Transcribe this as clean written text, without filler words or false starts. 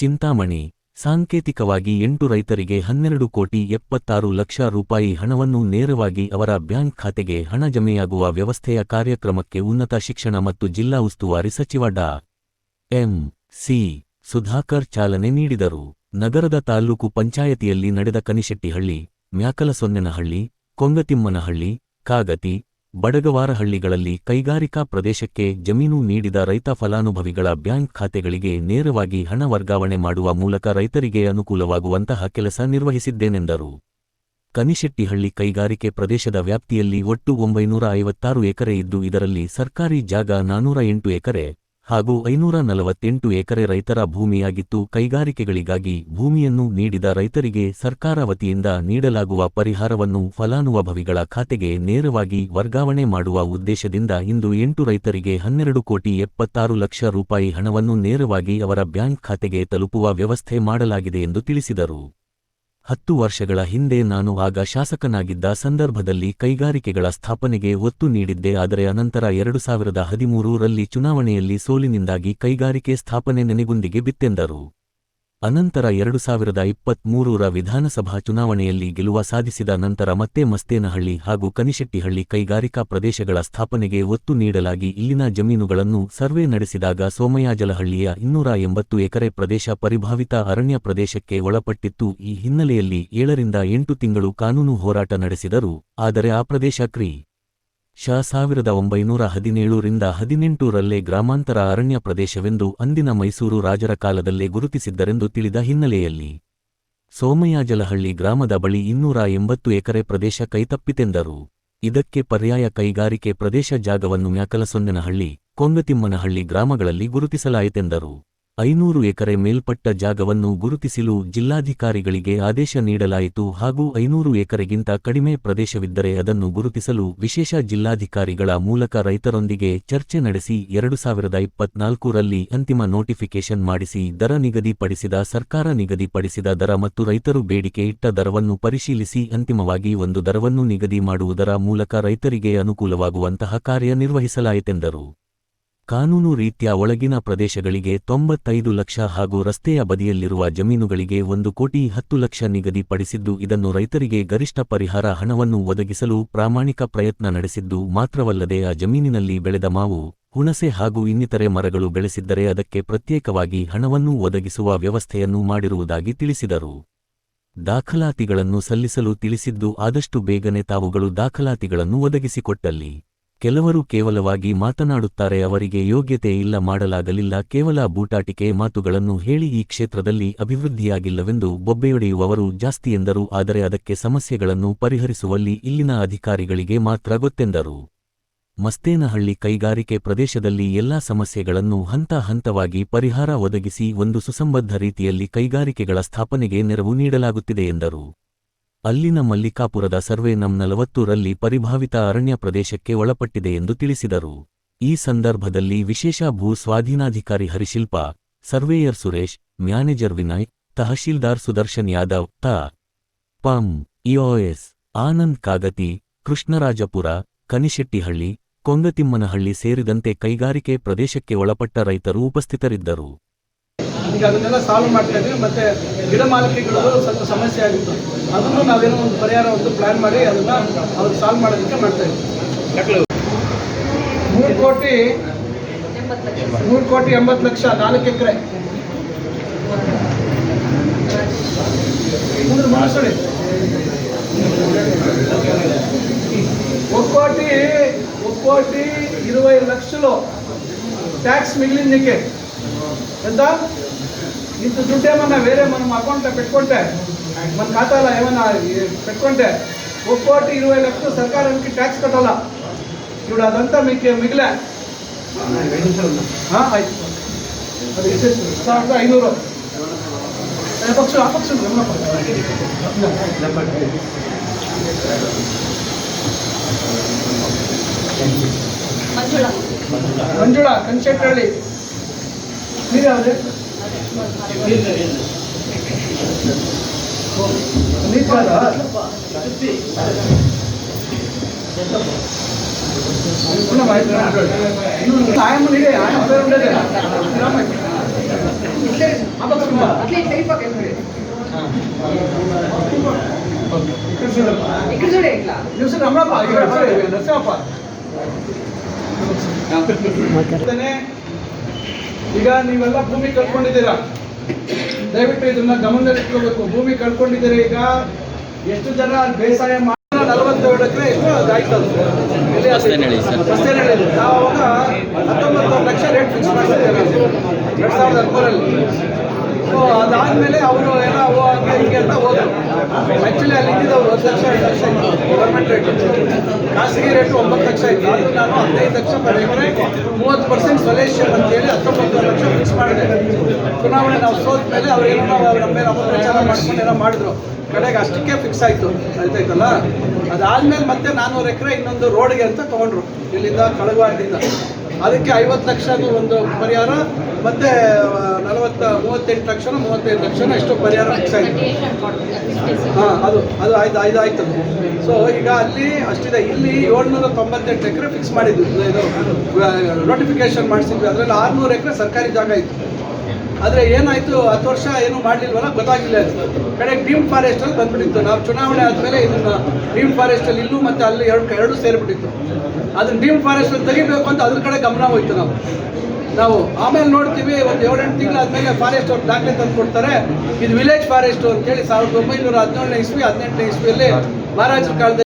ಚಿಂತಾಮಣಿ ಸಾಂಕೇತಿಕವಾಗಿ 8 ರೈತರಿಗೆ 12,76,00,000 ರೂಪಾಯಿ ಹಣವನ್ನು ನೇರವಾಗಿ ಅವರ ಬ್ಯಾಂಕ್ ಖಾತೆಗೆ ಹಣ ಜಮೆಯಾಗುವ ವ್ಯವಸ್ಥೆಯ ಕಾರ್ಯಕ್ರಮಕ್ಕೆ ಉನ್ನತ ಶಿಕ್ಷಣ ಮತ್ತು ಜಿಲ್ಲಾ ಉಸ್ತುವಾರಿ ಸಚಿವ ಡಾ. ಎಂ. ಸಿ. ಸುಧಾಕರ್ ಚಾಲನೆ ನೀಡಿದರು. ನಗರದ ತಾಲ್ಲೂಕು ಪಂಚಾಯತಿಯಲ್ಲಿ ನಡೆದ ಕನಿಶೆಟ್ಟಿಹಳ್ಳಿ, ಮ್ಯಾಕಲಸೊನ್ನೆನಹಳ್ಳಿ, ಕೊಂಗತಿಮ್ಮನಹಳ್ಳಿ, ಕಾಗತಿ, ಬಡಗವಾರಹಳ್ಳಿಗಳಲ್ಲಿ ಕೈಗಾರಿಕಾ ಪ್ರದೇಶಕ್ಕೆ ಜಮೀನು ನೀಡಿದ ರೈತ ಫಲಾನುಭವಿಗಳ ಬ್ಯಾಂಕ್ ಖಾತೆಗಳಿಗೆ ನೇರವಾಗಿ ಹಣ ವರ್ಗಾವಣೆ ಮಾಡುವ ಮೂಲಕ ರೈತರಿಗೆ ಅನುಕೂಲವಾಗುವಂತಹ ಕೆಲಸ ನಿರ್ವಹಿಸಿದ್ದೇನೆಂದರು. ಕನಿಶೆಟ್ಟಿಹಳ್ಳಿ ಕೈಗಾರಿಕೆ ಪ್ರದೇಶದ ವ್ಯಾಪ್ತಿಯಲ್ಲಿ ಒಟ್ಟು 956 ಎಕರೆ ಇದ್ದು ಇದರಲ್ಲಿ ಸರ್ಕಾರಿ ಜಾಗ 408 ಎಕರೆ ಹಾಗೂ 548 ಎಕರೆ ರೈತರ ಭೂಮಿಯಾಗಿತ್ತು. ಕೈಗಾರಿಕೆಗಳಿಗಾಗಿ ಭೂಮಿಯನ್ನು ನೀಡಿದ ರೈತರಿಗೆ ಸರ್ಕಾರ ವತಿಯಿಂದ ನೀಡಲಾಗುವ ಪರಿಹಾರವನ್ನು ಫಲಾನುಭವಿಗಳ ಖಾತೆಗೆ ನೇರವಾಗಿ ವರ್ಗಾವಣೆ ಮಾಡುವ ಉದ್ದೇಶದಿಂದ ಇಂದು 8 ರೈತರಿಗೆ 12,76,00,000 ರೂಪಾಯಿ ಹಣವನ್ನು ನೇರವಾಗಿ ಅವರ ಬ್ಯಾಂಕ್ ಖಾತೆಗೆ ತಲುಪುವ ವ್ಯವಸ್ಥೆ ಮಾಡಲಾಗಿದೆ ಎಂದು ತಿಳಿಸಿದರು. 10 ವರ್ಷಗಳ ಹಿಂದೆ ನಾನು ಆಗ ಶಾಸಕನಾಗಿದ್ದ ಸಂದರ್ಭದಲ್ಲಿ ಕೈಗಾರಿಕೆಗಳ ಸ್ಥಾಪನೆಗೆ ಒತ್ತು ನೀಡಿದ್ದೆ. ಆದರೆ ಅನಂತರ 2013ರಲ್ಲಿ ಚುನಾವಣೆಯಲ್ಲಿ ಸೋಲಿನಿಂದಾಗಿ ಕೈಗಾರಿಕೆ ಸ್ಥಾಪನೆ ನೆನೆಗುಂದಿಗೆ ಬಿತ್ತೆಂದರು. ಅನಂತರ 2023ರ ವಿಧಾನಸಭಾ ಚುನಾವಣೆಯಲ್ಲಿ ಗೆಲುವ ಸಾಧಿಸಿದ ನಂತರ ಮತ್ತೆ ಮಸ್ತೇನಹಳ್ಳಿ ಹಾಗೂ ಕನಿಶೆಟ್ಟಿಹಳ್ಳಿ ಕೈಗಾರಿಕಾ ಪ್ರದೇಶಗಳ ಸ್ಥಾಪನೆಗೆ ಒತ್ತು ನೀಡಲಾಗಿ ಇಲ್ಲಿನ ಜಮೀನುಗಳನ್ನು ಸರ್ವೆ ನಡೆಸಿದಾಗ ಸೋಮಯಾಜಲಹಳ್ಳಿಯ 280 ಎಕರೆ ಪ್ರದೇಶ ಪರಿಭಾವಿತ ಅರಣ್ಯ ಪ್ರದೇಶಕ್ಕೆ ಒಳಪಟ್ಟಿತ್ತು. ಈ ಹಿನ್ನೆಲೆಯಲ್ಲಿ 7ರಿಂದ 8 ತಿಂಗಳು ಕಾನೂನು ಹೋರಾಟ ನಡೆಸಿದರು. ಆದರೆ ಆ ಪ್ರದೇಶ ಕ್ರಿ. ಶ 1917ರಿಂದ 18ರಲ್ಲೇ ಗ್ರಾಮಾಂತರ ಅರಣ್ಯ ಪ್ರದೇಶವೆಂದು ಅಂದಿನ ಮೈಸೂರು ರಾಜರ ಕಾಲದಲ್ಲೇ ಗುರುತಿಸಿದ್ದರೆಂದು ತಿಳಿದ ಹಿನ್ನೆಲೆಯಲ್ಲಿ ಸೋಮಯಾಜಲಹಳ್ಳಿ ಗ್ರಾಮದ ಬಳಿ 280 ಎಕರೆ ಪ್ರದೇಶ ಕೈತಪ್ಪಿತೆಂದರು. ಇದಕ್ಕೆ ಪರ್ಯಾಯ ಕೈಗಾರಿಕೆ ಪ್ರದೇಶ ಜಾಗವನ್ನು ಮ್ಯಾಕಲಸೊನ್ನೆನಹಳ್ಳಿ, ಕೊಂಗತಿಮ್ಮನಹಳ್ಳಿ ಗ್ರಾಮಗಳಲ್ಲಿ ಗುರುತಿಸಲಾಯಿತೆಂದರು. 500 ಎಕರೆ ಮೇಲ್ಪಟ್ಟ ಜಾಗವನ್ನು ಗುರುತಿಸಲು ಜಿಲ್ಲಾಧಿಕಾರಿಗಳಿಗೆ ಆದೇಶ ನೀಡಲಾಯಿತು ಹಾಗೂ 500 ಎಕರೆಗಿಂತ ಕಡಿಮೆ ಪ್ರದೇಶವಿದ್ದರೆ ಅದನ್ನು ಗುರುತಿಸಲು ವಿಶೇಷ ಜಿಲ್ಲಾಧಿಕಾರಿಗಳ ಮೂಲಕ ರೈತರೊಂದಿಗೆ ಚರ್ಚೆ ನಡೆಸಿ 2024ರಲ್ಲಿ ಅಂತಿಮ ನೋಟಿಫಿಕೇಷನ್ ಮಾಡಿಸಿ ದರ ನಿಗದಿಪಡಿಸಿದ ಸರ್ಕಾರ ನಿಗದಿಪಡಿಸಿದ ದರ ಮತ್ತು ರೈತರು ಬೇಡಿಕೆ ಇಟ್ಟ ದರವನ್ನು ಪರಿಶೀಲಿಸಿ ಅಂತಿಮವಾಗಿ ಒಂದು ದರವನ್ನು ನಿಗದಿ ಮಾಡುವುದರ ಮೂಲಕ ರೈತರಿಗೆ ಅನುಕೂಲವಾಗುವಂತಹ ಕಾರ್ಯ ನಿರ್ವಹಿಸಲಾಯಿತೆಂದರು. ಕಾನೂನು ರೀತ್ಯ ಒಳಗಿನ ಪ್ರದೇಶಗಳಿಗೆ 95 ಲಕ್ಷ ಹಾಗೂ ರಸ್ತೆಯ ಬದಿಯಲ್ಲಿರುವ ಜಮೀನುಗಳಿಗೆ 1,10,00,000 ನಿಗದಿಪಡಿಸಿದ್ದು ಇದನ್ನು ರೈತರಿಗೆ ಗರಿಷ್ಠ ಪರಿಹಾರ ಹಣವನ್ನು ಒದಗಿಸಲು ಪ್ರಾಮಾಣಿಕ ಪ್ರಯತ್ನ ನಡೆಸಿದ್ದು ಮಾತ್ರವಲ್ಲದೆ ಆ ಜಮೀನಿನಲ್ಲಿ ಬೆಳೆದ ಮಾವು, ಹುಣಸೆ ಹಾಗೂ ಇನ್ನಿತರೆ ಮರಗಳು ಬೆಳೆಸಿದ್ದರೆ ಅದಕ್ಕೆ ಪ್ರತ್ಯೇಕವಾಗಿ ಹಣವನ್ನು ಒದಗಿಸುವ ವ್ಯವಸ್ಥೆಯನ್ನು ಮಾಡಿರುವುದಾಗಿ ತಿಳಿಸಿದರು. ದಾಖಲಾತಿಗಳನ್ನು ಸಲ್ಲಿಸಲು ತಿಳಿಸಿದ್ದು ಆದಷ್ಟು ಬೇಗನೆ ತಾವುಗಳು ದಾಖಲಾತಿಗಳನ್ನು ಒದಗಿಸಿಕೊಟ್ಟಲ್ಲಿ. ಕೆಲವರು ಕೇವಲವಾಗಿ ಮಾತನಾಡುತ್ತಾರೆ, ಅವರಿಗೆ ಯೋಗ್ಯತೆ ಇಲ್ಲ, ಮಾಡಲಾಗಲಿಲ್ಲ, ಕೇವಲ ಬೂಟಾಟಿಕೆ ಮಾತುಗಳನ್ನು ಹೇಳಿ ಈ ಕ್ಷೇತ್ರದಲ್ಲಿ ಅಭಿವೃದ್ಧಿಯಾಗಿಲ್ಲವೆಂದು ಬೊಬ್ಬೆಯೊಡೆಯುವವರು ಜಾಸ್ತಿ ಎಂದರು. ಆದರೆ ಅದಕ್ಕೆ ಸಮಸ್ಯೆಗಳನ್ನು ಪರಿಹರಿಸುವಲ್ಲಿ ಇಲ್ಲಿನ ಅಧಿಕಾರಿಗಳಿಗೆ ಮಾತ್ರ ಗೊತ್ತೆಂದರು. ಮಸ್ತೇನಹಳ್ಳಿ ಕೈಗಾರಿಕೆ ಪ್ರದೇಶದಲ್ಲಿ ಎಲ್ಲಾ ಸಮಸ್ಯೆಗಳನ್ನು ಹಂತ ಹಂತವಾಗಿ ಪರಿಹಾರ ಒದಗಿಸಿ ಒಂದು ಸುಸಂಬದ್ಧ ರೀತಿಯಲ್ಲಿ ಕೈಗಾರಿಕೆಗಳ ಸ್ಥಾಪನೆಗೆ ನೆರವು ನೀಡಲಾಗುತ್ತಿದೆ ಎಂದರು. ಅಲ್ಲಿನ ಮಲ್ಲಿಕಾಪುರದ ಸರ್ವೆ ನಂ 40ರಲ್ಲಿ ಪರಿಭಾವಿತ ಅರಣ್ಯ ಪ್ರದೇಶಕ್ಕೆ ಒಳಪಟ್ಟಿದೆ ಎಂದು ತಿಳಿಸಿದರು. ಈ ಸಂದರ್ಭದಲ್ಲಿ ವಿಶೇಷ ಭೂ ಸ್ವಾಧೀನಾಧಿಕಾರಿ ಹರಿಶಿಲ್ಪ, ಸರ್ವೇಯರ್ ಸುರೇಶ್, ಮ್ಯಾನೇಜರ್ ವಿನಯ್, ತಹಶೀಲ್ದಾರ್ ಸುದರ್ಶನ್ ಯಾದವ್, ತ. ಪಂ. ಇಒಎಸ್ ಆನಂದ್ ಕಾಗತಿ, ಕೃಷ್ಣರಾಜಪುರ, ಕನಿಶೆಟ್ಟಿಹಳ್ಳಿ, ಕೊಂಗತಿಮ್ಮನಹಳ್ಳಿ ಸೇರಿದಂತೆ ಕೈಗಾರಿಕೆ ಪ್ರದೇಶಕ್ಕೆ ಒಳಪಟ್ಟ ರೈತರು ಉಪಸ್ಥಿತರಿದ್ದರು. ಈಗ ಅದನ್ನೆಲ್ಲ ಸಾಲ್ವ್ ಮಾಡ್ತಾ ಇದ್ದೀವಿ. ಮತ್ತು ಗಿಡ ಮಾಲಿಕೆಗಳು ಸ್ವಲ್ಪ ಸಮಸ್ಯೆ ಆಗಿತ್ತು, ಅದನ್ನು ನಾವೇನೋ ಒಂದು ಪರಿಹಾರ ಒಂದು ಪ್ಲ್ಯಾನ್ ಮಾಡಿ ಅದನ್ನು ಅವ್ರು ಸಾಲ್ವ್ ಮಾಡೋದಕ್ಕೆ ಮಾಡ್ತಾ ಇದ್ದೀವಿ. 3,80,00,000 4 ಎಕರೆ ఒక్కోటి 20 లక్షలు ట్యాక్స్ మిగిలిందికి ఎంత ఇంత దుడ్డు ఏమన్నా వేరే మనం అకౌంట్లో పెట్టుకుంటే మన ఖాతాలో ఏమన్నా పెట్టుకుంటే ఒక్కోటి 20 లక్షలు సర్కారానికి ట్యాక్స్ కట్టాలా. ఇప్పుడు అదంతా మీకు మిగిలే అది 500 అపక్షలు ಮಂಜುಳಾ ಕನ್ಸೆಟ್ಟಳ್ಳಿ మీరు ಯಾವ್ದು ನೀರು ಕಾದ ఆయమ్మ నీడే ఆయన పేరు ఉండేదే ಈಗ ನೀವೆಲ್ಲ ಭೂಮಿ ಕಳ್ಕೊಂಡಿದ್ದೀರಾ, ದಯವಿಟ್ಟು ಇದನ್ನ ಗಮನದಲ್ಲಿಟ್ಕೋಬೇಕು. ಭೂಮಿ ಕಳ್ಕೊಂಡಿದ್ದೀರಾ. ಈಗ ಎಷ್ಟು ಜನ ಬೇಸಾಯ ಮಾಡಿ 42 ಎಕರೆ ಎಷ್ಟು ಆಯ್ತು ಬಸ್ತೇನಹಳ್ಳಿ. ನಾವು ಅವಾಗ 19 ಲಕ್ಷ ರೇಟ್ ಫಿಕ್ಸ್ ಮಾಡಿದ್ದೇವೆ 2013. ಸೊ ಅದಾದಮೇಲೆ ಅವರು ಏನೋ ಹಂಗೆ ಹಿಂಗೆ ಅಂತ ಹೋದ್ರು. ಆ್ಯಕ್ಚುಲಿ ಅಲ್ಲಿ ಇದ್ದಿದ್ದವರು 10 ಲಕ್ಷ 2 ಲಕ್ಷ ಇತ್ತು ಗೌರ್ಮೆಂಟ್ ರೇಟ್. ಖಾಸಗಿ ರೇಟು 9 ಲಕ್ಷ ಇತ್ತು. ಅದು ನಾನು 15 ಲಕ್ಷ ಪರ್ ಎಕರೆ 30% ಸೊಲ್ಯೂಷನ್ ಅಂತೇಳಿ 19 ಲಕ್ಷ ಫಿಕ್ಸ್ ಮಾಡಿದೆ. ಚುನಾವಣೆ ನಾವು ಸೋತ ಮೇಲೆ ಅವ್ರು ಏನೋ ನಮ್ಮ ಮೇಲೆ ಅಪಪ್ರಚಾರ ಮಾಡ್ಕೊಂಡು ಏನೋ ಮಾಡಿದ್ರು. ಕಡೆಗೆ ಅಷ್ಟಕ್ಕೆ ಫಿಕ್ಸ್ ಆಯಿತು. ಆಯ್ತಾಯ್ತಲ್ಲ. ಅದಾದಮೇಲೆ ಮತ್ತೆ 400 ಎಕರೆ ಇನ್ನೊಂದು ರೋಡ್ಗೆ ಅಂತ ತೊಗೊಂಡ್ರು ಇಲ್ಲಿಂದ ಕಳಗವಾಡದಿಂದ. ಅದಕ್ಕೆ 50 ಲಕ್ಷದ ಒಂದು ಪರಿಹಾರ ಮತ್ತು 38 ಲಕ್ಷನೋ 35 ಲಕ್ಷನೋ ಎಷ್ಟು ಪರಿಹಾರ ಫಿಕ್ಸ್ ಆಯಿತು. ಹಾಂ, ಅದು ಆಯ್ತು. ಸೊ ಈಗ ಅಲ್ಲಿ ಅಷ್ಟಿದೆ. ಇಲ್ಲಿ 798 ಎಕರೆ ಫಿಕ್ಸ್ ಮಾಡಿದ್ವಿ. ಇದು ನೋಟಿಫಿಕೇಶನ್ ಮಾಡಿಸಿದ್ವಿ. ಅದರಲ್ಲಿ 600 ಎಕರೆ ಸರ್ಕಾರಿ ಜಾಗ ಇತ್ತು. ಆದರೆ ಏನಾಯಿತು, 10 ವರ್ಷ ಏನು ಮಾಡಲಿಲ್ವಲ್ಲ, ಗೊತ್ತಾಗಿಲ್ಲ. ಕಡೆಗೆ ಡೀಮ್ ಫಾರೆಸ್ಟಲ್ಲಿ ಬಂದ್ಬಿಟ್ಟಿತ್ತು. ನಾವು ಚುನಾವಣೆ ಆದಮೇಲೆ ಇದನ್ನು ಡೀಮ್ ಫಾರೆಸ್ಟಲ್ಲಿ ಇಲ್ಲೂ ಮತ್ತು ಅಲ್ಲಿ ಎರಡು ಸೇರಿಬಿಟ್ಟಿತ್ತು. ಅದನ್ನು ಡೀಮ್ ಫಾರೆಸ್ಟಲ್ಲಿ ತೆಗಿಬೇಕು ಅಂತ ಅದ್ರ ಕಡೆ ಗಮನ ಹೋಯ್ತು ನಾವು ಆಮೇಲೆ ನೋಡ್ತೀವಿ. ಒಂದು 7-8 ತಿಂಗಳು ಆದಮೇಲೆ ಫಾರೆಸ್ಟ್ ಅವ್ರು ದಾಖಲೆ ತಂದು ಕೊಡ್ತಾರೆ. ಇದು ವಿಲೇಜ್ ಫಾರೆಸ್ಟು ಅಂತೇಳಿ 1917 ಇಸ್ವಿ 18ನೇ ಇಸ್ವಿಯಲ್ಲಿ ಮಹಾರಾಜರ ಕಾಲದಲ್ಲಿ